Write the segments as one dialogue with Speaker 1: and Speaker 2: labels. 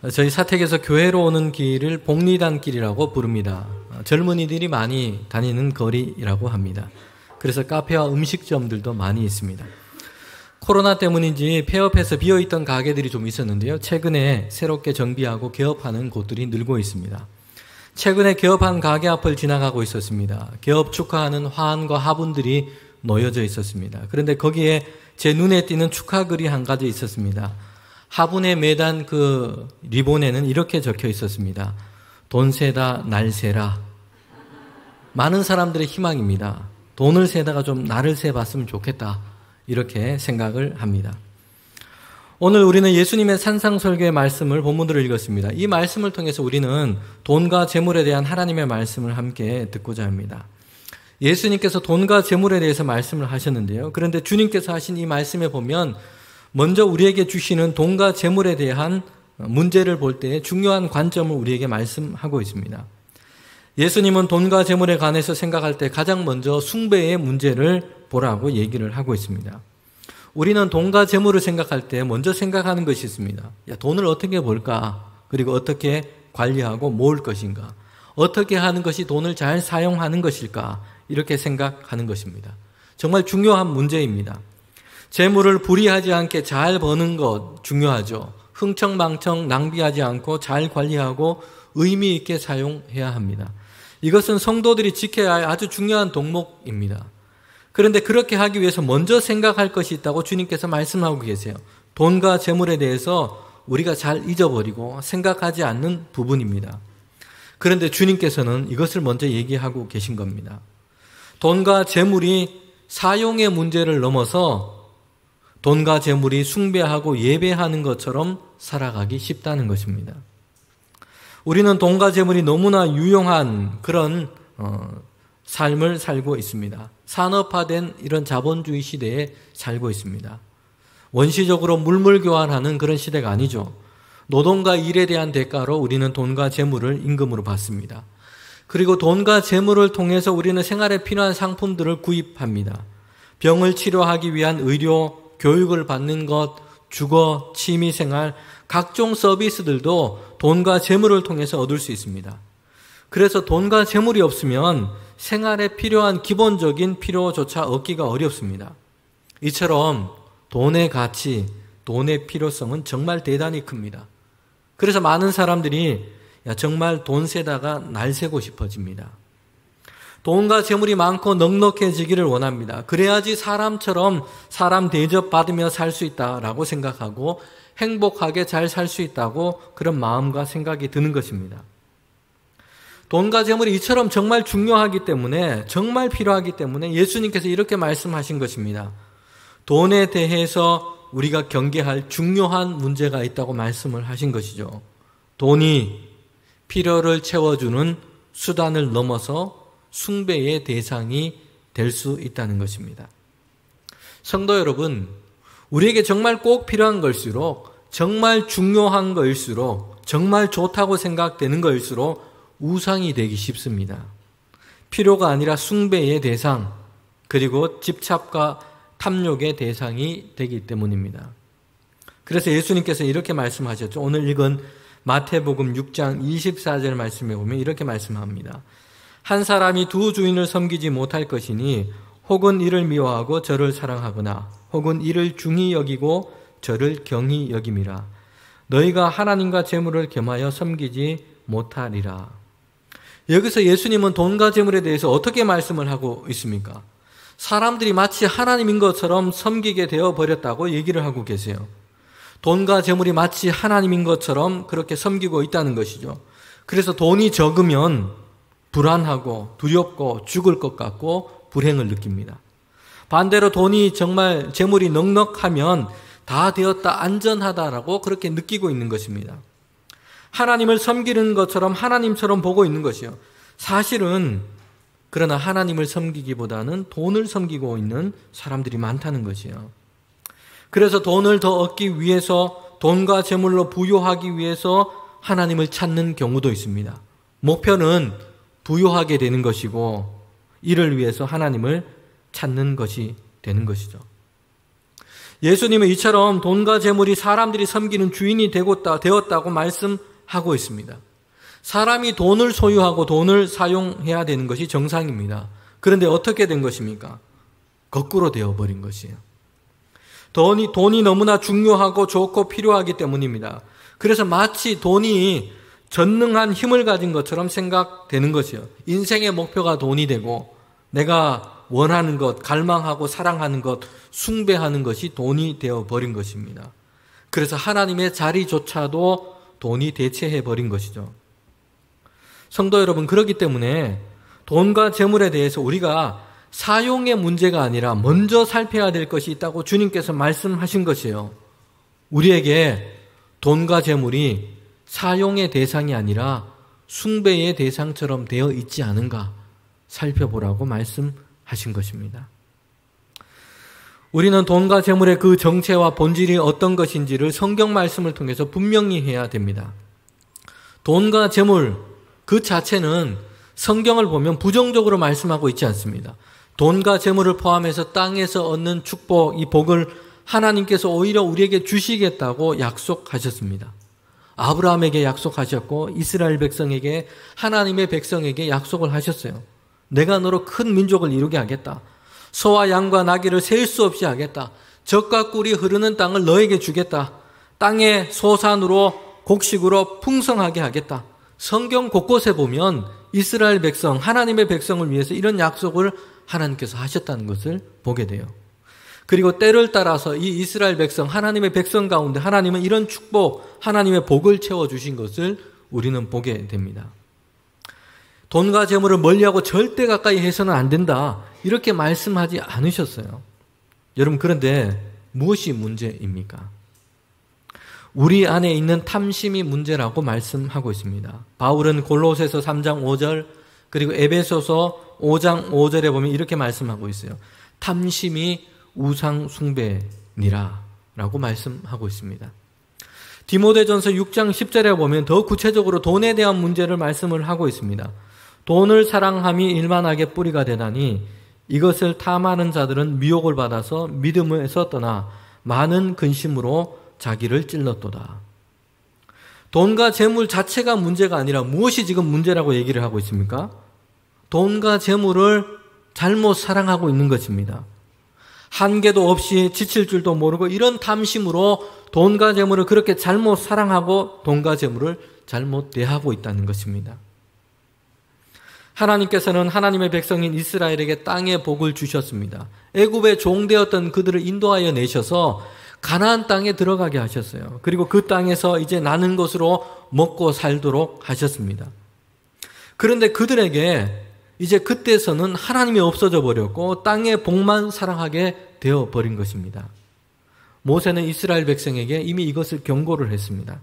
Speaker 1: 저희 사택에서 교회로 오는 길을 복리단길이라고 부릅니다. 젊은이들이 많이 다니는 거리라고 합니다. 그래서 카페와 음식점들도 많이 있습니다. 코로나 때문인지 폐업해서 비어있던 가게들이 좀 있었는데요. 최근에 새롭게 정비하고 개업하는 곳들이 늘고 있습니다. 최근에 개업한 가게 앞을 지나가고 있었습니다. 개업 축하하는 화환과 화분들이 놓여져 있었습니다. 그런데 거기에 제 눈에 띄는 축하글이 한 가지 있었습니다. 화분에 매단 그 리본에는 이렇게 적혀 있었습니다. 돈 세다 날 세라. 많은 사람들의 희망입니다. 돈을 세다가 좀 나를 세봤으면 좋겠다. 이렇게 생각을 합니다. 오늘 우리는 예수님의 산상설교의 말씀을 본문으로 읽었습니다. 이 말씀을 통해서 우리는 돈과 재물에 대한 하나님의 말씀을 함께 듣고자 합니다. 예수님께서 돈과 재물에 대해서 말씀을 하셨는데요. 그런데 주님께서 하신 이 말씀에 보면 먼저 우리에게 주시는 돈과 재물에 대한 문제를 볼 때 중요한 관점을 우리에게 말씀하고 있습니다. 예수님은 돈과 재물에 관해서 생각할 때 가장 먼저 숭배의 문제를 보라고 얘기를 하고 있습니다. 우리는 돈과 재물을 생각할 때 먼저 생각하는 것이 있습니다. 돈을 어떻게 벌까? 그리고 어떻게 관리하고 모을 것인가? 어떻게 하는 것이 돈을 잘 사용하는 것일까? 이렇게 생각하는 것입니다. 정말 중요한 문제입니다. 재물을 불이하지 않게 잘 버는 것 중요하죠. 흥청망청 낭비하지 않고 잘 관리하고 의미 있게 사용해야 합니다. 이것은 성도들이 지켜야 할 아주 중요한 덕목입니다. 그런데 그렇게 하기 위해서 먼저 생각할 것이 있다고 주님께서 말씀하고 계세요. 돈과 재물에 대해서 우리가 잘 잊어버리고 생각하지 않는 부분입니다. 그런데 주님께서는 이것을 먼저 얘기하고 계신 겁니다. 돈과 재물이 사용의 문제를 넘어서 돈과 재물이 숭배하고 예배하는 것처럼 살아가기 쉽다는 것입니다. 우리는 돈과 재물이 너무나 유용한 그런 삶을 살고 있습니다. 산업화된 이런 자본주의 시대에 살고 있습니다. 원시적으로 물물교환하는 그런 시대가 아니죠. 노동과 일에 대한 대가로 우리는 돈과 재물을 임금으로 받습니다. 그리고 돈과 재물을 통해서 우리는 생활에 필요한 상품들을 구입합니다. 병을 치료하기 위한 의료, 교육을 받는 것, 주거, 취미생활, 각종 서비스들도 돈과 재물을 통해서 얻을 수 있습니다. 그래서 돈과 재물이 없으면 생활에 필요한 기본적인 필요조차 얻기가 어렵습니다. 이처럼 돈의 가치, 돈의 필요성은 정말 대단히 큽니다. 그래서 많은 사람들이 정말 돈 세다가 날 세고 싶어집니다. 돈과 재물이 많고 넉넉해지기를 원합니다. 그래야지 사람처럼 사람 대접받으며 살 수 있다라고 생각하고 행복하게 잘 살 수 있다고 그런 마음과 생각이 드는 것입니다. 돈과 재물이 이처럼 정말 중요하기 때문에 정말 필요하기 때문에 예수님께서 이렇게 말씀하신 것입니다. 돈에 대해서 우리가 경계할 중요한 문제가 있다고 말씀을 하신 것이죠. 돈이 필요를 채워주는 수단을 넘어서 숭배의 대상이 될 수 있다는 것입니다. 성도 여러분, 우리에게 정말 꼭 필요한 것일수록, 정말 중요한 것일수록, 정말 좋다고 생각되는 것일수록 우상이 되기 쉽습니다. 필요가 아니라 숭배의 대상, 그리고 집착과 탐욕의 대상이 되기 때문입니다. 그래서 예수님께서 이렇게 말씀하셨죠. 오늘 읽은 마태복음 6장 24절 말씀에 보면 이렇게 말씀합니다. 한 사람이 두 주인을 섬기지 못할 것이니 혹은 이를 미워하고 저를 사랑하거나 혹은 이를 중히 여기고 저를 경히 여김이라. 너희가 하나님과 재물을 겸하여 섬기지 못하리라. 여기서 예수님은 돈과 재물에 대해서 어떻게 말씀을 하고 있습니까? 사람들이 마치 하나님인 것처럼 섬기게 되어 버렸다고 얘기를 하고 계세요. 돈과 재물이 마치 하나님인 것처럼 그렇게 섬기고 있다는 것이죠. 그래서 돈이 적으면 불안하고 두렵고 죽을 것 같고 불행을 느낍니다. 반대로 돈이 정말 재물이 넉넉하면 다 되었다, 안전하다라고 그렇게 느끼고 있는 것입니다. 하나님을 섬기는 것처럼 하나님처럼 보고 있는 것이요. 사실은 그러나 하나님을 섬기기보다는 돈을 섬기고 있는 사람들이 많다는 것이요. 그래서 돈을 더 얻기 위해서 돈과 재물로 부유하기 위해서 하나님을 찾는 경우도 있습니다. 목표는 부유하게 되는 것이고 이를 위해서 하나님을 찾는 것이 되는 것이죠. 예수님은 이처럼 돈과 재물이 사람들이 섬기는 주인이 되었다고 말씀하고 있습니다. 사람이 돈을 소유하고 돈을 사용해야 되는 것이 정상입니다. 그런데 어떻게 된 것입니까? 거꾸로 되어버린 것이에요. 돈이 너무나 중요하고 좋고 필요하기 때문입니다. 그래서 마치 돈이 전능한 힘을 가진 것처럼 생각되는 것이요. 인생의 목표가 돈이 되고 내가 원하는 것, 갈망하고 사랑하는 것, 숭배하는 것이 돈이 되어버린 것입니다. 그래서 하나님의 자리조차도 돈이 대체해버린 것이죠. 성도 여러분, 그렇기 때문에 돈과 재물에 대해서 우리가 사용의 문제가 아니라 먼저 살펴야 될 것이 있다고 주님께서 말씀하신 것이에요. 우리에게 돈과 재물이 사용의 대상이 아니라 숭배의 대상처럼 되어 있지 않은가 살펴보라고 말씀하신 것입니다. 우리는 돈과 재물의 그 정체와 본질이 어떤 것인지를 성경 말씀을 통해서 분명히 해야 됩니다. 돈과 재물 그 자체는 성경을 보면 부정적으로 말씀하고 있지 않습니다. 돈과 재물을 포함해서 땅에서 얻는 축복, 이 복을 하나님께서 오히려 우리에게 주시겠다고 약속하셨습니다. 아브라함에게 약속하셨고 이스라엘 백성에게, 하나님의 백성에게 약속을 하셨어요. 내가 너로 큰 민족을 이루게 하겠다. 소와 양과 나귀를 셀 수 없이 하겠다. 젖과 꿀이 흐르는 땅을 너에게 주겠다. 땅의 소산으로 곡식으로 풍성하게 하겠다. 성경 곳곳에 보면 이스라엘 백성, 하나님의 백성을 위해서 이런 약속을 하나님께서 하셨다는 것을 보게 돼요. 그리고 때를 따라서 이 이스라엘 백성, 하나님의 백성 가운데 하나님은 이런 축복, 하나님의 복을 채워주신 것을 우리는 보게 됩니다. 돈과 재물을 멀리하고 절대 가까이 해서는 안 된다, 이렇게 말씀하지 않으셨어요. 여러분, 그런데 무엇이 문제입니까? 우리 안에 있는 탐심이 문제라고 말씀하고 있습니다. 바울은 골로새서 3장 5절 그리고 에베소서 5장 5절에 보면 이렇게 말씀하고 있어요. 탐심이 우상 숭배니라 라고 말씀하고 있습니다. 디모데전서 6장 10절에 보면 더 구체적으로 돈에 대한 문제를 말씀을 하고 있습니다. 돈을 사랑함이 일만하게 뿌리가 되나니 이것을 탐하는 자들은 미혹을 받아서 믿음에서 떠나 많은 근심으로 자기를 찔렀도다. 돈과 재물 자체가 문제가 아니라 무엇이 지금 문제라고 얘기를 하고 있습니까? 돈과 재물을 잘못 사랑하고 있는 것입니다. 한계도 없이 지칠 줄도 모르고 이런 탐심으로 돈과 재물을 그렇게 잘못 사랑하고 돈과 재물을 잘못 대하고 있다는 것입니다. 하나님께서는 하나님의 백성인 이스라엘에게 땅의 복을 주셨습니다. 애굽의 종되었던 그들을 인도하여 내셔서 가나안 땅에 들어가게 하셨어요. 그리고 그 땅에서 이제 나는 것으로 먹고 살도록 하셨습니다. 그런데 그들에게 이제 그때서는 하나님이 없어져 버렸고 땅의 복만 사랑하게 되어 버린 것입니다. 모세는 이스라엘 백성에게 이미 이것을 경고를 했습니다.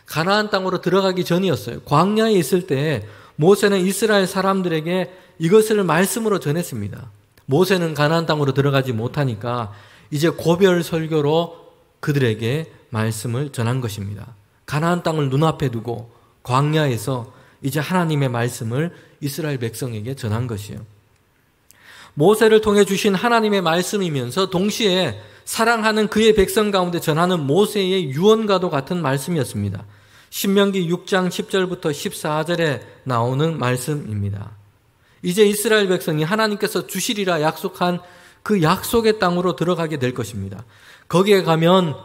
Speaker 1: 가나안 땅으로 들어가기 전이었어요. 광야에 있을 때 모세는 이스라엘 사람들에게 이것을 말씀으로 전했습니다. 모세는 가나안 땅으로 들어가지 못하니까 이제 고별 설교로 그들에게 말씀을 전한 것입니다. 가나안 땅을 눈앞에 두고 광야에서 이제 하나님의 말씀을 이스라엘 백성에게 전한 것이에요. 모세를 통해 주신 하나님의 말씀이면서 동시에 사랑하는 그의 백성 가운데 전하는 모세의 유언과도 같은 말씀이었습니다. 신명기 6장 10절부터 14절에 나오는 말씀입니다. 이제 이스라엘 백성이 하나님께서 주시리라 약속한 그 약속의 땅으로 들어가게 될 것입니다. 거기에 가면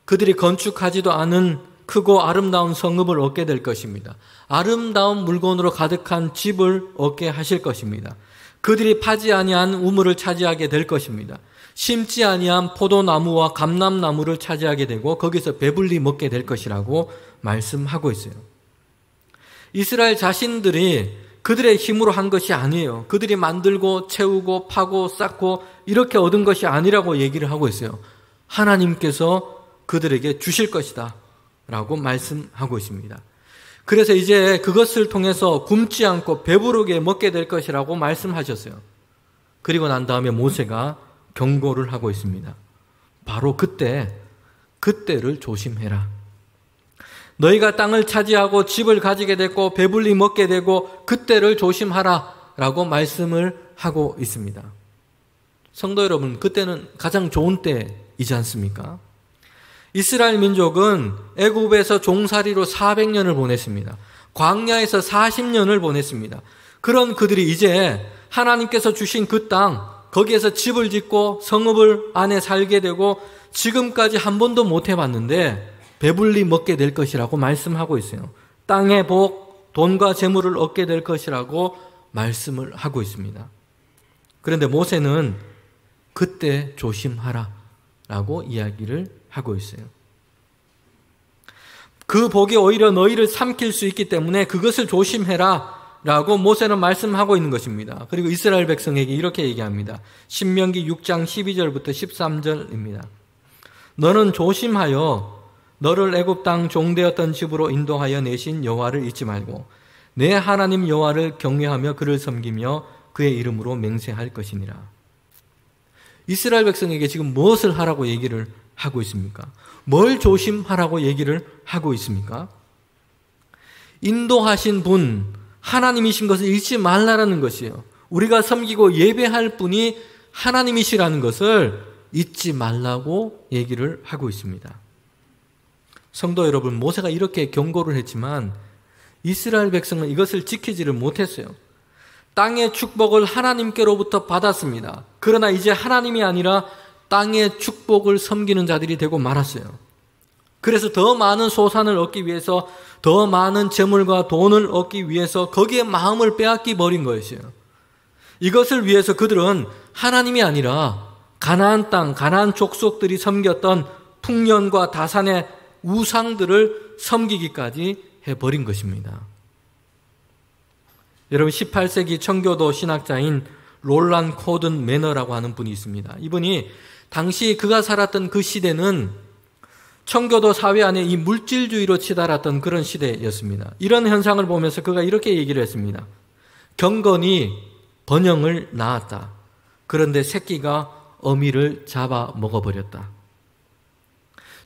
Speaker 1: 그들이 건축하지도 않은 크고 아름다운 성읍을 얻게 될 것입니다. 아름다운 물건으로 가득한 집을 얻게 하실 것입니다. 그들이 파지 아니한 우물을 차지하게 될 것입니다. 심지 아니한 포도나무와 감람나무를 차지하게 되고 거기서 배불리 먹게 될 것이라고 말씀하고 있어요. 이스라엘 자신들이 그들의 힘으로 한 것이 아니에요. 그들이 만들고 채우고 파고 쌓고 이렇게 얻은 것이 아니라고 얘기를 하고 있어요. 하나님께서 그들에게 주실 것이다 라고 말씀하고 있습니다. 그래서 이제 그것을 통해서 굶지 않고 배부르게 먹게 될 것이라고 말씀하셨어요. 그리고 난 다음에 모세가 경고를 하고 있습니다. 바로 그때를 조심해라. 너희가 땅을 차지하고 집을 가지게 됐고 배불리 먹게 되고 그때를 조심하라 라고 말씀을 하고 있습니다. 성도 여러분, 그때는 가장 좋은 이지 않습니까? 이스라엘 민족은 애굽에서 종살이로 400년을 보냈습니다. 광야에서 40년을 보냈습니다. 그런 그들이 이제 하나님께서 주신 그 땅, 거기에서 집을 짓고 성읍을 안에 살게 되고 지금까지 한 번도 못 해봤는데 배불리 먹게 될 것이라고 말씀하고 있어요. 땅의 복, 돈과 재물을 얻게 될 것이라고 말씀을 하고 있습니다. 그런데 모세는 그때 조심하라 라고 이야기를 하고 있어요. 그 복이 오히려 너희를 삼킬 수 있기 때문에 그것을 조심해라 라고 모세는 말씀하고 있는 것입니다. 그리고 이스라엘 백성에게 이렇게 얘기합니다. 신명기 6장 12절부터 13절입니다. 너는 조심하여 너를 애굽 땅 종되었던 집으로 인도하여 내신 여호와를 잊지 말고 내 하나님 여호와를 경외하며 그를 섬기며 그의 이름으로 맹세할 것이니라. 이스라엘 백성에게 지금 무엇을 하라고 얘기를 하고 있습니까? 뭘 조심하라고 얘기를 하고 있습니까? 인도하신 분, 하나님이신 것을 잊지 말라라는 것이에요. 우리가 섬기고 예배할 분이 하나님이시라는 것을 잊지 말라고 얘기를 하고 있습니다. 성도 여러분, 모세가 이렇게 경고를 했지만 이스라엘 백성은 이것을 지키지를 못했어요. 땅의 축복을 하나님께로부터 받았습니다. 그러나 이제 하나님이 아니라 땅의 축복을 섬기는 자들이 되고 말았어요. 그래서 더 많은 소산을 얻기 위해서, 더 많은 재물과 돈을 얻기 위해서 거기에 마음을 빼앗기 버린 것이에요. 이것을 위해서 그들은 하나님이 아니라 가나안 땅, 가나안 족속들이 섬겼던 풍년과 다산의 우상들을 섬기기까지 해버린 것입니다. 여러분, 18세기 청교도 신학자인 롤란 코든 매너라고 하는 분이 있습니다. 이분이 당시 그가 살았던 그 시대는 청교도 사회 안에 이 물질주의로 치달았던 그런 시대였습니다. 이런 현상을 보면서 그가 이렇게 얘기를 했습니다. 경건이 번영을 낳았다. 그런데 새끼가 어미를 잡아 먹어버렸다.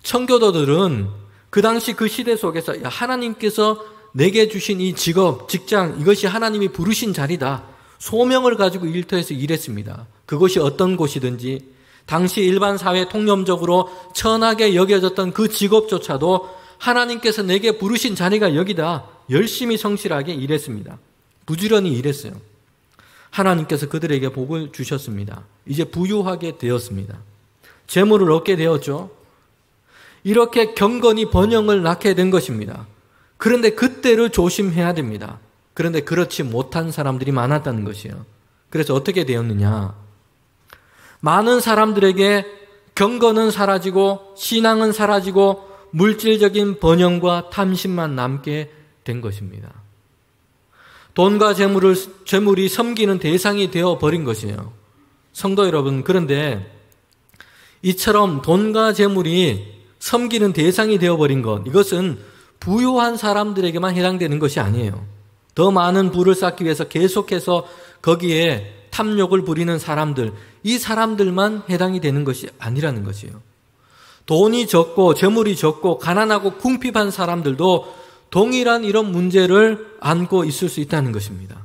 Speaker 1: 청교도들은 그 당시 그 시대 속에서 하나님께서 내게 주신 이 직업, 직장, 이것이 하나님이 부르신 자리다. 소명을 가지고 일터에서 일했습니다. 그것이 어떤 곳이든지 당시 일반 사회 통념적으로 천하게 여겨졌던 그 직업조차도 하나님께서 내게 부르신 자리가 여기다. 열심히 성실하게 일했습니다. 부지런히 일했어요. 하나님께서 그들에게 복을 주셨습니다. 이제 부유하게 되었습니다. 재물을 얻게 되었죠. 이렇게 경건이 번영을 낳게 된 것입니다. 그런데 그때를 조심해야 됩니다. 그런데 그렇지 못한 사람들이 많았다는 것이에요. 그래서 어떻게 되었느냐? 많은 사람들에게 경건은 사라지고 신앙은 사라지고 물질적인 번영과 탐심만 남게 된 것입니다. 돈과 재물이 섬기는 대상이 되어버린 것이에요. 성도 여러분, 그런데 이처럼 돈과 재물이 섬기는 대상이 되어버린 것, 이것은 부유한 사람들에게만 해당되는 것이 아니에요. 더 많은 부를 쌓기 위해서 계속해서 거기에 탐욕을 부리는 사람들, 이 사람들만 해당이 되는 것이 아니라는 것이에요. 돈이 적고 재물이 적고 가난하고 궁핍한 사람들도 동일한 이런 문제를 안고 있을 수 있다는 것입니다.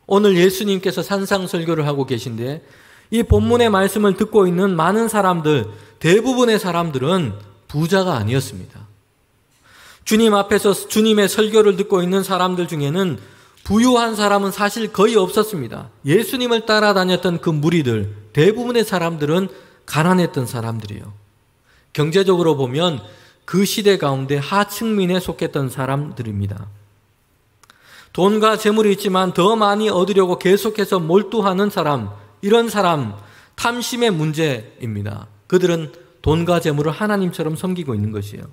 Speaker 1: 오늘 예수님께서 산상설교를 하고 계신데 이 본문의 말씀을 듣고 있는 많은 사람들, 대부분의 사람들은 부자가 아니었습니다. 주님 앞에서 주님의 설교를 듣고 있는 사람들 중에는 부유한 사람은 사실 거의 없었습니다. 예수님을 따라다녔던 그 무리들, 대부분의 사람들은 가난했던 사람들이에요. 경제적으로 보면 그 시대 가운데 하층민에 속했던 사람들입니다. 돈과 재물이 있지만 더 많이 얻으려고 계속해서 몰두하는 사람, 이런 사람, 탐심의 문제입니다. 그들은 돈과 재물을 하나님처럼 섬기고 있는 것이에요.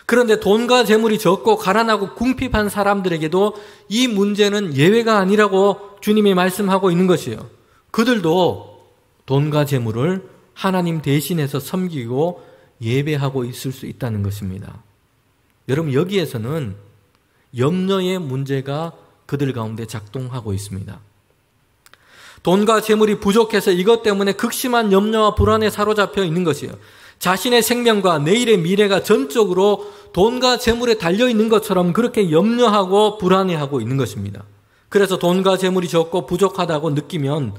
Speaker 1: 그런데 돈과 재물이 적고 가난하고 궁핍한 사람들에게도 이 문제는 예외가 아니라고 주님이 말씀하고 있는 것이에요. 그들도 돈과 재물을 하나님 대신해서 섬기고 예배하고 있을 수 있다는 것입니다. 여러분, 여기에서는 염려의 문제가 그들 가운데 작동하고 있습니다. 돈과 재물이 부족해서 이것 때문에 극심한 염려와 불안에 사로잡혀 있는 것이에요. 자신의 생명과 내일의 미래가 전적으로 돈과 재물에 달려있는 것처럼 그렇게 염려하고 불안해하고 있는 것입니다. 그래서 돈과 재물이 적고 부족하다고 느끼면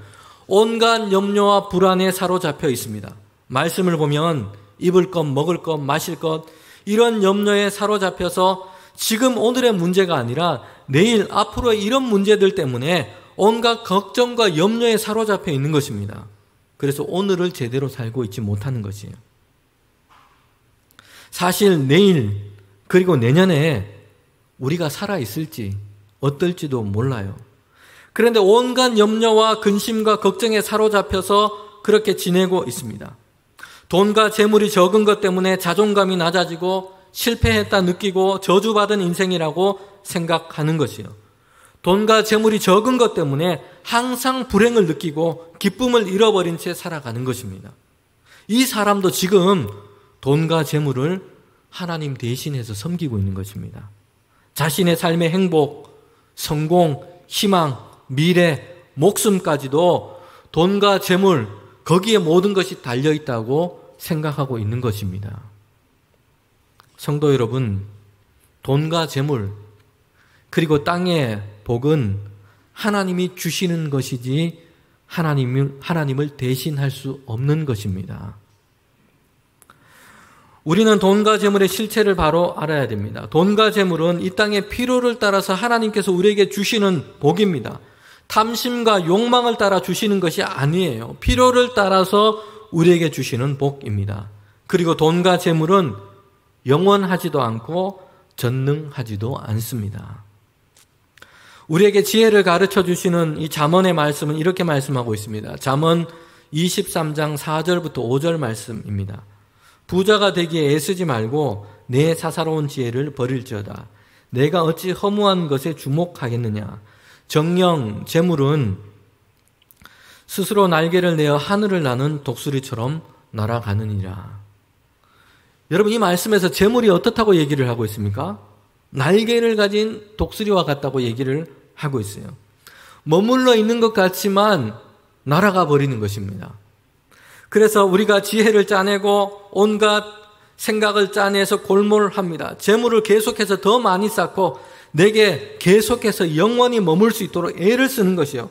Speaker 1: 온갖 염려와 불안에 사로잡혀 있습니다. 말씀을 보면 입을 것, 먹을 것, 마실 것, 이런 염려에 사로잡혀서 지금 오늘의 문제가 아니라 내일 앞으로의 이런 문제들 때문에 온갖 걱정과 염려에 사로잡혀 있는 것입니다. 그래서 오늘을 제대로 살고 있지 못하는 것이에요. 사실 내일 그리고 내년에 우리가 살아있을지 어떨지도 몰라요. 그런데 온갖 염려와 근심과 걱정에 사로잡혀서 그렇게 지내고 있습니다. 돈과 재물이 적은 것 때문에 자존감이 낮아지고 실패했다 느끼고 저주받은 인생이라고 생각하는 것이요. 돈과 재물이 적은 것 때문에 항상 불행을 느끼고 기쁨을 잃어버린 채 살아가는 것입니다. 이 사람도 지금 돈과 재물을 하나님 대신해서 섬기고 있는 것입니다. 자신의 삶의 행복, 성공, 희망, 미래, 목숨까지도 돈과 재물, 거기에 모든 것이 달려있다고 생각하고 있는 것입니다. 성도 여러분, 돈과 재물, 그리고 땅의 복은 하나님이 주시는 것이지 하나님을 대신할 수 없는 것입니다. 우리는 돈과 재물의 실체를 바로 알아야 됩니다. 돈과 재물은 이 땅의 필요를 따라서 하나님께서 우리에게 주시는 복입니다. 탐심과 욕망을 따라 주시는 것이 아니에요. 필요를 따라서 우리에게 주시는 복입니다. 그리고 돈과 재물은 영원하지도 않고 전능하지도 않습니다. 우리에게 지혜를 가르쳐 주시는 이 잠언의 말씀은 이렇게 말씀하고 있습니다. 잠언 23장 4절부터 5절 말씀입니다. 부자가 되기에 애쓰지 말고 내 사사로운 지혜를 버릴지어다. 내가 어찌 허무한 것에 주목하겠느냐. 정령 재물은 스스로 날개를 내어 하늘을 나는 독수리처럼 날아가느니라. 여러분, 이 말씀에서 재물이 어떻다고 얘기를 하고 있습니까? 날개를 가진 독수리와 같다고 얘기를 하고 있어요. 머물러 있는 것 같지만 날아가 버리는 것입니다. 그래서 우리가 지혜를 짜내고 온갖 생각을 짜내서 골몰합니다. 재물을 계속해서 더 많이 쌓고 내게 계속해서 영원히 머물 수 있도록 애를 쓰는 것이요.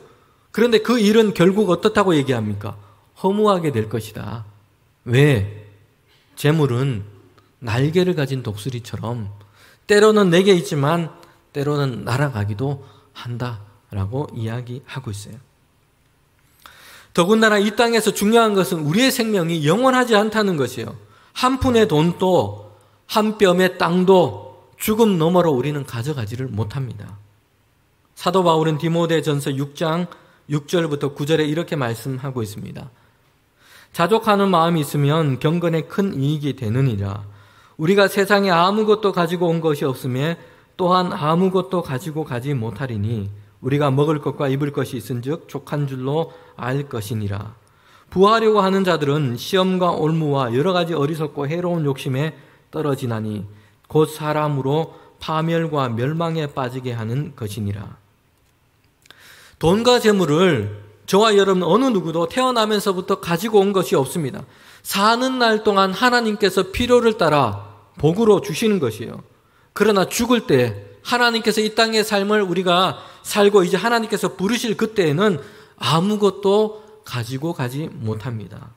Speaker 1: 그런데 그 일은 결국 어떻다고 얘기합니까? 허무하게 될 것이다. 왜? 재물은 날개를 가진 독수리처럼 때로는 내게 있지만 때로는 날아가기도 한다라고 이야기하고 있어요. 더군다나 이 땅에서 중요한 것은 우리의 생명이 영원하지 않다는 것이에요. 한 푼의 돈도 한 뼘의 땅도 죽음 너머로 우리는 가져가지를 못합니다. 사도 바울은 디모데전서 6장 6절부터 9절에 이렇게 말씀하고 있습니다. 자족하는 마음이 있으면 경건에 큰 이익이 되느니라. 우리가 세상에 아무것도 가지고 온 것이 없으며 또한 아무것도 가지고 가지 못하리니 우리가 먹을 것과 입을 것이 있은즉 족한 줄로 알 것이니라. 부하려고 하는 자들은 시험과 올무와 여러 가지 어리석고 해로운 욕심에 떨어지나니 곧 사람으로 파멸과 멸망에 빠지게 하는 것이니라. 돈과 재물을 저와 여러분 어느 누구도 태어나면서부터 가지고 온 것이 없습니다. 사는 날 동안 하나님께서 필요를 따라 복으로 주시는 것이에요. 그러나 죽을 때 하나님께서 이 땅의 삶을 우리가 살고 이제 하나님께서 부르실 그때에는 아무것도 가지고 가지 못합니다.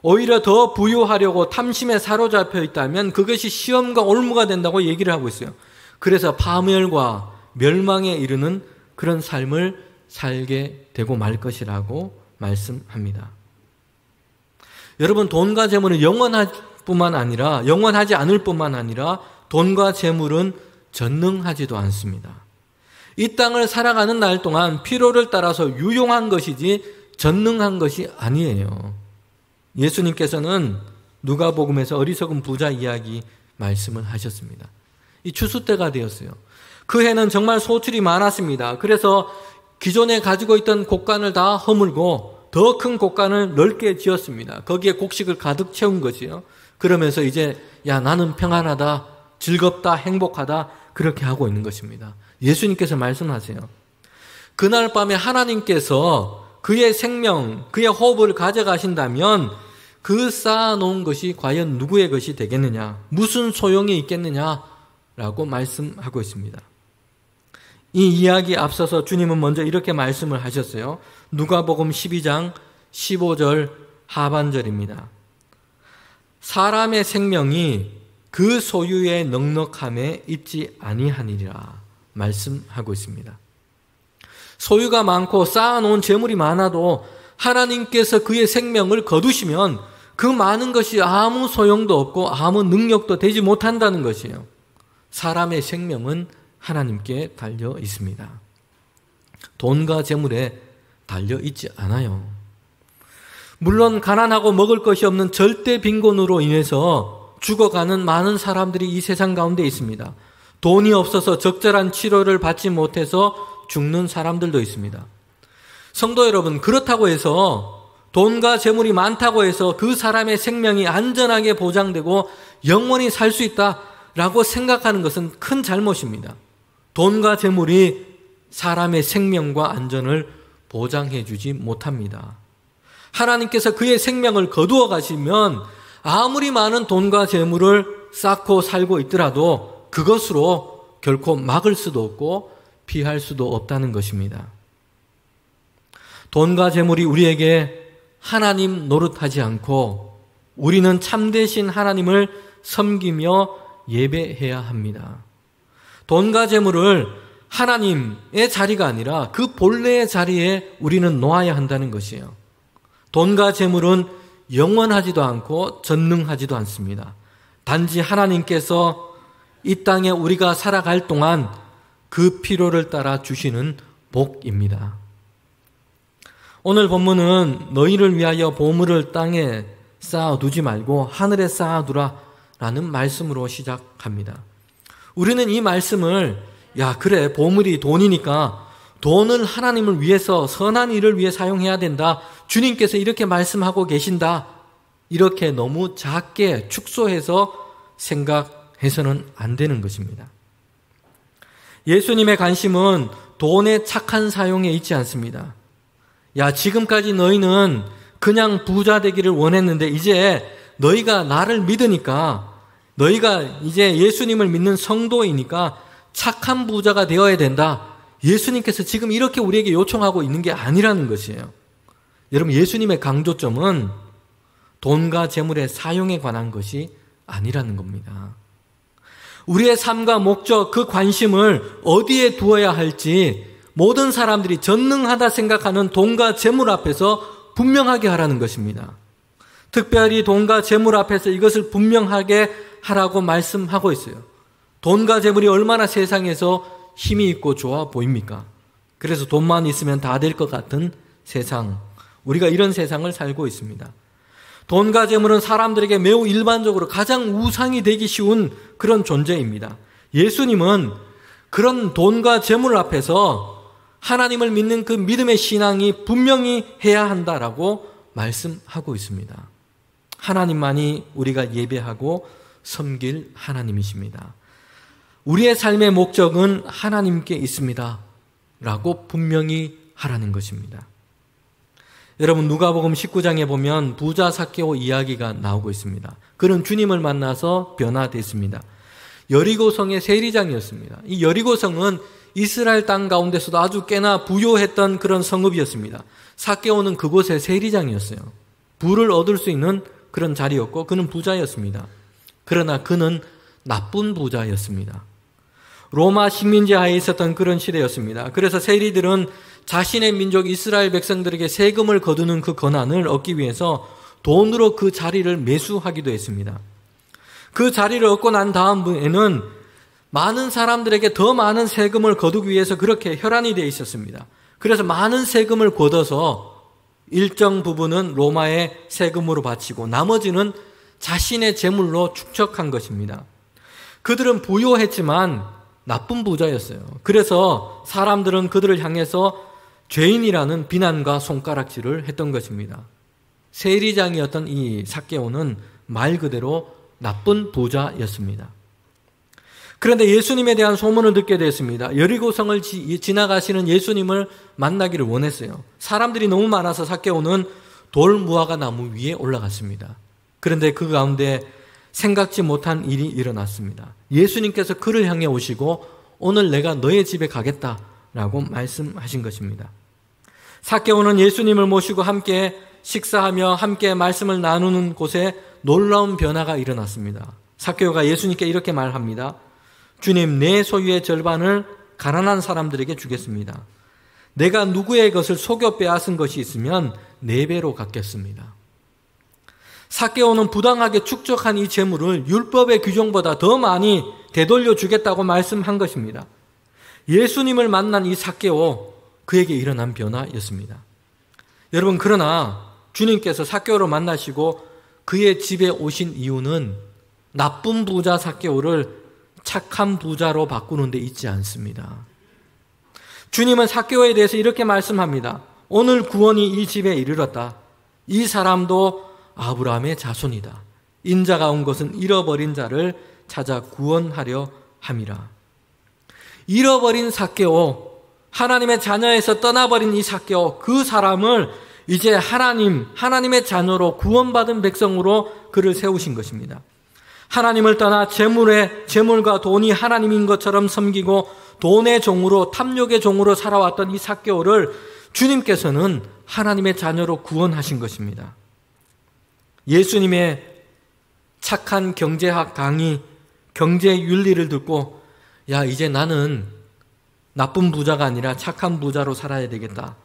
Speaker 1: 오히려 더 부유하려고 탐심에 사로잡혀 있다면 그것이 시험과 올무가 된다고 얘기를 하고 있어요. 그래서 파멸과 멸망에 이르는 그런 삶을 살게 되고 말 것이라고 말씀합니다. 여러분, 돈과 재물은 영원하지 않을 뿐만 아니라 돈과 재물은 전능하지도 않습니다. 이 땅을 살아가는 날 동안 필요를 따라서 유용한 것이지 전능한 것이 아니에요. 예수님께서는 누가복음에서 어리석은 부자 이야기 말씀을 하셨습니다. 이 추수 때가 되었어요. 그 해는 정말 소출이 많았습니다. 그래서 기존에 가지고 있던 곡간을 다 허물고 더 큰 곡간을 넓게 지었습니다. 거기에 곡식을 가득 채운 것이요. 그러면서 이제 나는 평안하다, 즐겁다, 행복하다 그렇게 하고 있는 것입니다. 예수님께서 말씀하세요. 그날 밤에 하나님께서 그의 생명, 그의 호흡을 가져가신다면 그 쌓아놓은 것이 과연 누구의 것이 되겠느냐, 무슨 소용이 있겠느냐라고 말씀하고 있습니다. 이 이야기 앞서서 주님은 먼저 이렇게 말씀을 하셨어요. 누가복음 12장 15절 하반절입니다. 사람의 생명이 그 소유의 넉넉함에 있지 아니하니라 말씀하고 있습니다. 소유가 많고 쌓아놓은 재물이 많아도 하나님께서 그의 생명을 거두시면 그 많은 것이 아무 소용도 없고 아무 능력도 되지 못한다는 것이에요. 사람의 생명은 하나님께 달려 있습니다. 돈과 재물에 달려 있지 않아요. 물론 가난하고 먹을 것이 없는 절대 빈곤으로 인해서 죽어가는 많은 사람들이 이 세상 가운데 있습니다. 돈이 없어서 적절한 치료를 받지 못해서 죽는 사람들도 있습니다. 성도 여러분, 그렇다고 해서 돈과 재물이 많다고 해서 그 사람의 생명이 안전하게 보장되고 영원히 살 수 있다라고 생각하는 것은 큰 잘못입니다. 돈과 재물이 사람의 생명과 안전을 보장해 주지 못합니다. 하나님께서 그의 생명을 거두어 가시면 아무리 많은 돈과 재물을 쌓고 살고 있더라도 그것으로 결코 막을 수도 없고 피할 수도 없다는 것입니다. 돈과 재물이 우리에게 하나님 노릇하지 않고 우리는 참되신 하나님을 섬기며 예배해야 합니다. 돈과 재물을 하나님의 자리가 아니라 그 본래의 자리에 우리는 놓아야 한다는 것이에요. 돈과 재물은 영원하지도 않고 전능하지도 않습니다. 단지 하나님께서 이 땅에 우리가 살아갈 동안 그 필요를 따라 주시는 복입니다. 오늘 본문은 너희를 위하여 보물을 땅에 쌓아두지 말고 하늘에 쌓아두라 라는 말씀으로 시작합니다. 우리는 이 말씀을 그래 보물이 돈이니까 돈을 하나님을 위해서 선한 일을 위해 사용해야 된다. 주님께서 이렇게 말씀하고 계신다. 이렇게 너무 작게 축소해서 생각해서는 안 되는 것입니다. 예수님의 관심은 돈의 착한 사용에 있지 않습니다. 지금까지 너희는 그냥 부자 되기를 원했는데 이제 너희가 나를 믿으니까 너희가 이제 예수님을 믿는 성도이니까 착한 부자가 되어야 된다. 예수님께서 지금 이렇게 우리에게 요청하고 있는 게 아니라는 것이에요. 여러분, 예수님의 강조점은 돈과 재물의 사용에 관한 것이 아니라는 겁니다. 우리의 삶과 목적, 그 관심을 어디에 두어야 할지 모든 사람들이 전능하다 생각하는 돈과 재물 앞에서 분명하게 하라는 것입니다. 특별히 돈과 재물 앞에서 이것을 분명하게 하라고 말씀하고 있어요. 돈과 재물이 얼마나 세상에서 힘이 있고 좋아 보입니까? 그래서 돈만 있으면 다 될 것 같은 세상, 우리가 이런 세상을 살고 있습니다. 돈과 재물은 사람들에게 매우 일반적으로 가장 우상이 되기 쉬운 그런 존재입니다. 예수님은 그런 돈과 재물 앞에서 하나님을 믿는 그 믿음의 신앙이 분명히 해야 한다라고 말씀하고 있습니다. 하나님만이 우리가 예배하고 섬길 하나님이십니다. 우리의 삶의 목적은 하나님께 있습니다. 라고 분명히 하라는 것입니다. 여러분, 누가복음 19장에 보면 부자 삭개오 이야기가 나오고 있습니다. 그는 주님을 만나서 변화됐습니다. 여리고성의 세리장이었습니다. 이 여리고성은 이스라엘 땅 가운데서도 아주 꽤나 부유했던 그런 성읍이었습니다. 삭개오는 그곳의 세리장이었어요. 부를 얻을 수 있는 그런 자리였고 그는 부자였습니다. 그러나 그는 나쁜 부자였습니다. 로마 식민지 하에 있었던 그런 시대였습니다. 그래서 세리들은 자신의 민족 이스라엘 백성들에게 세금을 거두는 그 권한을 얻기 위해서 돈으로 그 자리를 매수하기도 했습니다. 그 자리를 얻고 난 다음에는 많은 사람들에게 더 많은 세금을 거두기 위해서 그렇게 혈안이 되어 있었습니다. 그래서 많은 세금을 걷어서 일정 부분은 로마의 세금으로 바치고 나머지는 자신의 재물로 축적한 것입니다. 그들은 부유했지만 나쁜 부자였어요. 그래서 사람들은 그들을 향해서 죄인이라는 비난과 손가락질을 했던 것입니다. 세리장이었던 이 삭개오는 말 그대로 나쁜 부자였습니다. 그런데 예수님에 대한 소문을 듣게 됐습니다. 여리고성을 지나가시는 예수님을 만나기를 원했어요. 사람들이 너무 많아서 삭개오는 돌 무화과 나무 위에 올라갔습니다. 그런데 그 가운데 생각지 못한 일이 일어났습니다. 예수님께서 그를 향해 오시고 오늘 내가 너의 집에 가겠다라고 말씀하신 것입니다. 삭개오는 예수님을 모시고 함께 식사하며 함께 말씀을 나누는 곳에 놀라운 변화가 일어났습니다. 삭개오가 예수님께 이렇게 말합니다. 주님, 내 소유의 절반을 가난한 사람들에게 주겠습니다. 내가 누구의 것을 속여 빼앗은 것이 있으면 4배로 갚겠습니다. 삭개오는 부당하게 축적한 이 재물을 율법의 규정보다 더 많이 되돌려 주겠다고 말씀한 것입니다. 예수님을 만난 이 삭개오, 그에게 일어난 변화였습니다. 여러분, 그러나 주님께서 삭개오를 만나시고 그의 집에 오신 이유는 나쁜 부자 삭개오를 착한 부자로 바꾸는 데 있지 않습니다. 주님은 삭개오에 대해서 이렇게 말씀합니다. 오늘 구원이 이 집에 이르렀다. 이 사람도 아브라함의 자손이다. 인자가 온 것은 잃어버린 자를 찾아 구원하려 함이라. 잃어버린 삭개오, 하나님의 자녀에서 떠나버린 이 삭개오, 그 사람을 이제 하나님의 자녀로 구원받은 백성으로 그를 세우신 것입니다. 하나님을 떠나 재물과 돈이 하나님인 것처럼 섬기고 돈의 종으로, 탐욕의 종으로 살아왔던 이 삭개오를 주님께서는 하나님의 자녀로 구원하신 것입니다. 예수님의 착한 경제학 강의, 경제 윤리를 듣고 야, 이제 나는 나쁜 부자가 아니라 착한 부자로 살아야 되겠다.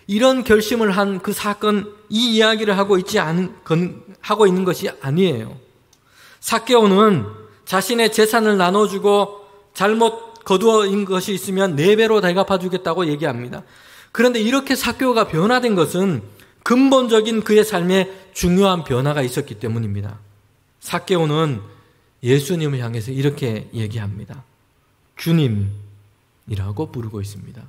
Speaker 1: 이런 결심을 한 그 사건, 이 이야기를 하고 있는 것이 아니에요. 삭개오는 자신의 재산을 나눠주고 잘못 거두어인 것이 있으면 4배로 대갚아주겠다고 얘기합니다. 그런데 이렇게 삭개오가 변화된 것은 근본적인 그의 삶에 중요한 변화가 있었기 때문입니다. 삭개오는 예수님을 향해서 이렇게 얘기합니다. 주님이라고 부르고 있습니다.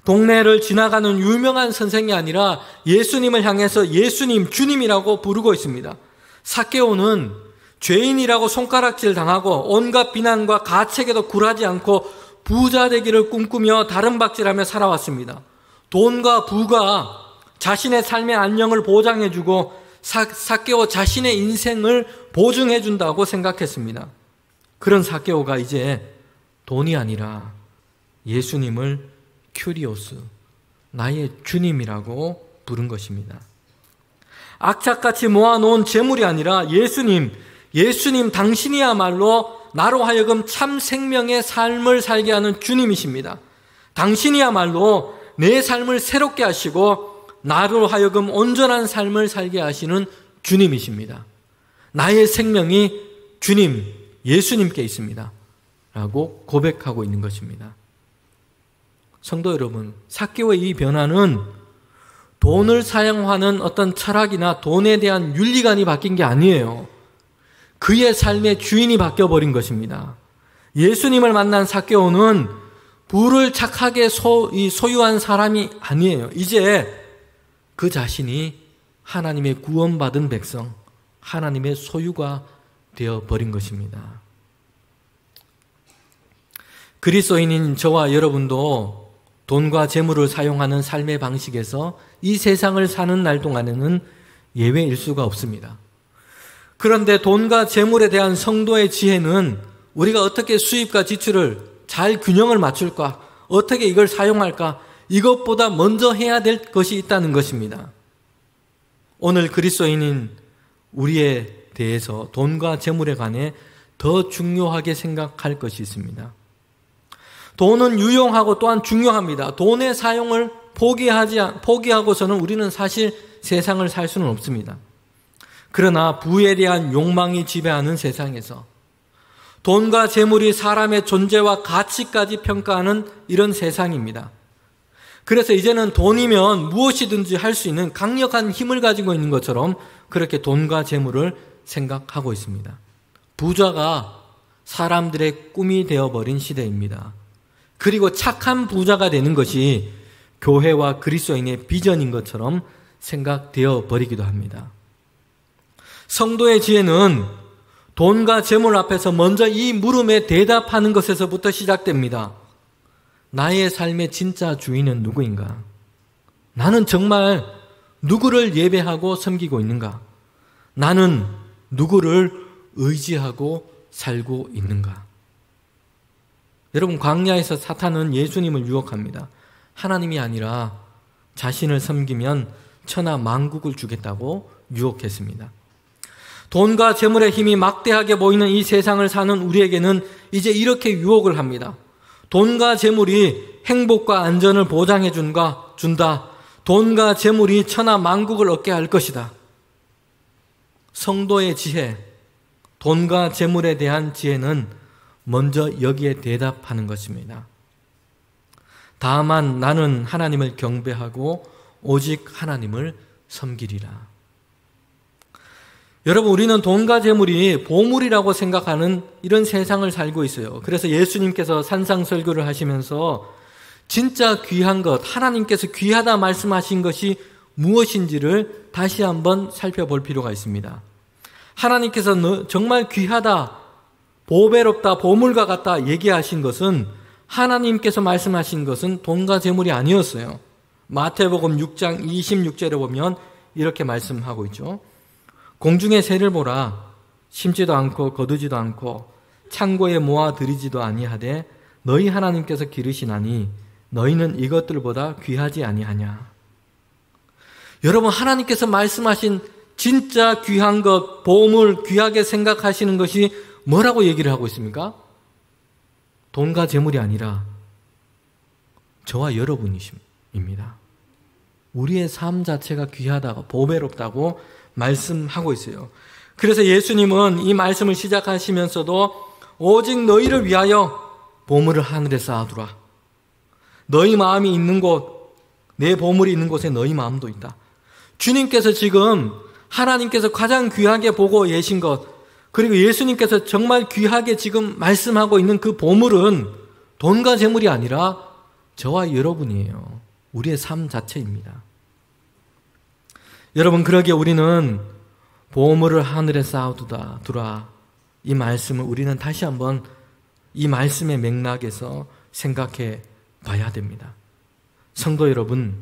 Speaker 1: 동네를 지나가는 유명한 선생이 아니라 예수님을 향해서 예수님, 주님이라고 부르고 있습니다. 삭개오는 죄인이라고 손가락질 당하고 온갖 비난과 가책에도 굴하지 않고 부자 되기를 꿈꾸며 다른 박질하며 살아왔습니다. 돈과 부가 자신의 삶의 안녕을 보장해주고 삭개오 자신의 인생을 보증해준다고 생각했습니다. 그런 삭개오가 이제 돈이 아니라 예수님을 큐리오스, 나의 주님이라고 부른 것입니다. 악착같이 모아놓은 재물이 아니라 예수님 당신이야말로 나로 하여금 참 생명의 삶을 살게 하는 주님이십니다. 당신이야말로 내 삶을 새롭게 하시고 나로 하여금 온전한 삶을 살게 하시는 주님이십니다. 나의 생명이 주님, 예수님께 있습니다. 라고 고백하고 있는 것입니다. 성도 여러분, 삭개오의 이 변화는 돈을 사용하는 어떤 철학이나 돈에 대한 윤리관이 바뀐 게 아니에요. 그의 삶의 주인이 바뀌어버린 것입니다. 예수님을 만난 삭개오는 부를 착하게 소유한 사람이 아니에요. 이제 그 자신이 하나님의 구원받은 백성, 하나님의 소유가 되어버린 것입니다. 그리스도인인 저와 여러분도 돈과 재물을 사용하는 삶의 방식에서 이 세상을 사는 날 동안에는 예외일 수가 없습니다. 그런데 돈과 재물에 대한 성도의 지혜는 우리가 어떻게 수입과 지출을 잘 균형을 맞출까, 어떻게 이걸 사용할까, 이것보다 먼저 해야 될 것이 있다는 것입니다. 오늘 그리스도인인 우리에 대해서 돈과 재물에 관해 더 중요하게 생각할 것이 있습니다. 돈은 유용하고 또한 중요합니다. 돈의 사용을 포기하고서는 우리는 사실 세상을 살 수는 없습니다. 그러나 부에 대한 욕망이 지배하는 세상에서 돈과 재물이 사람의 존재와 가치까지 평가하는 이런 세상입니다. 그래서 이제는 돈이면 무엇이든지 할 수 있는 강력한 힘을 가지고 있는 것처럼 그렇게 돈과 재물을 생각하고 있습니다. 부자가 사람들의 꿈이 되어버린 시대입니다. 그리고 착한 부자가 되는 것이 교회와 그리스도인의 비전인 것처럼 생각되어 버리기도 합니다. 성도의 지혜는 돈과 재물 앞에서 먼저 이 물음에 대답하는 것에서부터 시작됩니다. 나의 삶의 진짜 주인은 누구인가? 나는 정말 누구를 예배하고 섬기고 있는가? 나는 누구를 의지하고 살고 있는가? 여러분, 광야에서 사탄은 예수님을 유혹합니다. 하나님이 아니라 자신을 섬기면 천하 만국을 주겠다고 유혹했습니다. 돈과 재물의 힘이 막대하게 보이는 이 세상을 사는 우리에게는 이제 이렇게 유혹을 합니다. 돈과 재물이 행복과 안전을 보장해 준다. 돈과 재물이 천하 만국을 얻게 할 것이다. 성도의 지혜, 돈과 재물에 대한 지혜는 먼저 여기에 대답하는 것입니다. 다만 나는 하나님을 경배하고 오직 하나님을 섬기리라. 여러분, 우리는 돈과 재물이 보물이라고 생각하는 이런 세상을 살고 있어요. 그래서 예수님께서 산상설교를 하시면서 진짜 귀한 것, 하나님께서 귀하다 말씀하신 것이 무엇인지를 다시 한번 살펴볼 필요가 있습니다. 하나님께서 정말 귀하다, 보배롭다, 보물과 같다 얘기하신 것은, 하나님께서 말씀하신 것은 돈과 재물이 아니었어요. 마태복음 6장 26절에 보면 이렇게 말씀하고 있죠. 공중의 새를 보라. 심지도 않고 거두지도 않고 창고에 모아 들이지도 아니하되 너희 하나님께서 기르시나니 너희는 이것들보다 귀하지 아니하냐. 여러분, 하나님께서 말씀하신 진짜 귀한 것, 보물, 귀하게 생각하시는 것이 뭐라고 얘기를 하고 있습니까? 돈과 재물이 아니라 저와 여러분이십니다. 우리의 삶 자체가 귀하다고, 보배롭다고 말씀하고 있어요. 그래서 예수님은 이 말씀을 시작하시면서도 오직 너희를 위하여 보물을 하늘에 쌓아두라. 너희 마음이 있는 곳, 내 보물이 있는 곳에 너희 마음도 있다. 주님께서 지금 하나님께서 가장 귀하게 보고 계신 것, 그리고 예수님께서 정말 귀하게 지금 말씀하고 있는 그 보물은 돈과 재물이 아니라 저와 여러분이에요. 우리의 삶 자체입니다. 여러분, 그러기에 우리는 보물을 하늘에 쌓아두라. 이 말씀을 우리는 다시 한번 이 말씀의 맥락에서 생각해 봐야 됩니다. 성도 여러분,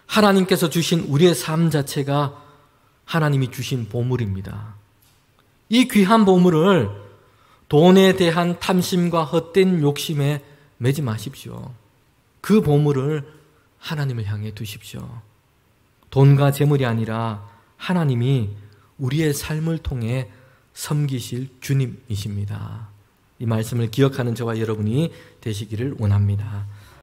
Speaker 1: 하나님께서 주신 우리의 삶 자체가 하나님이 주신 보물입니다. 이 귀한 보물을 돈에 대한 탐심과 헛된 욕심에 매지 마십시오. 그 보물을 하나님을 향해 두십시오. 돈과 재물이 아니라 하나님이 우리의 삶을 통해 섬기실 주님이십니다. 이 말씀을 기억하는 저와 여러분이 되시기를 원합니다.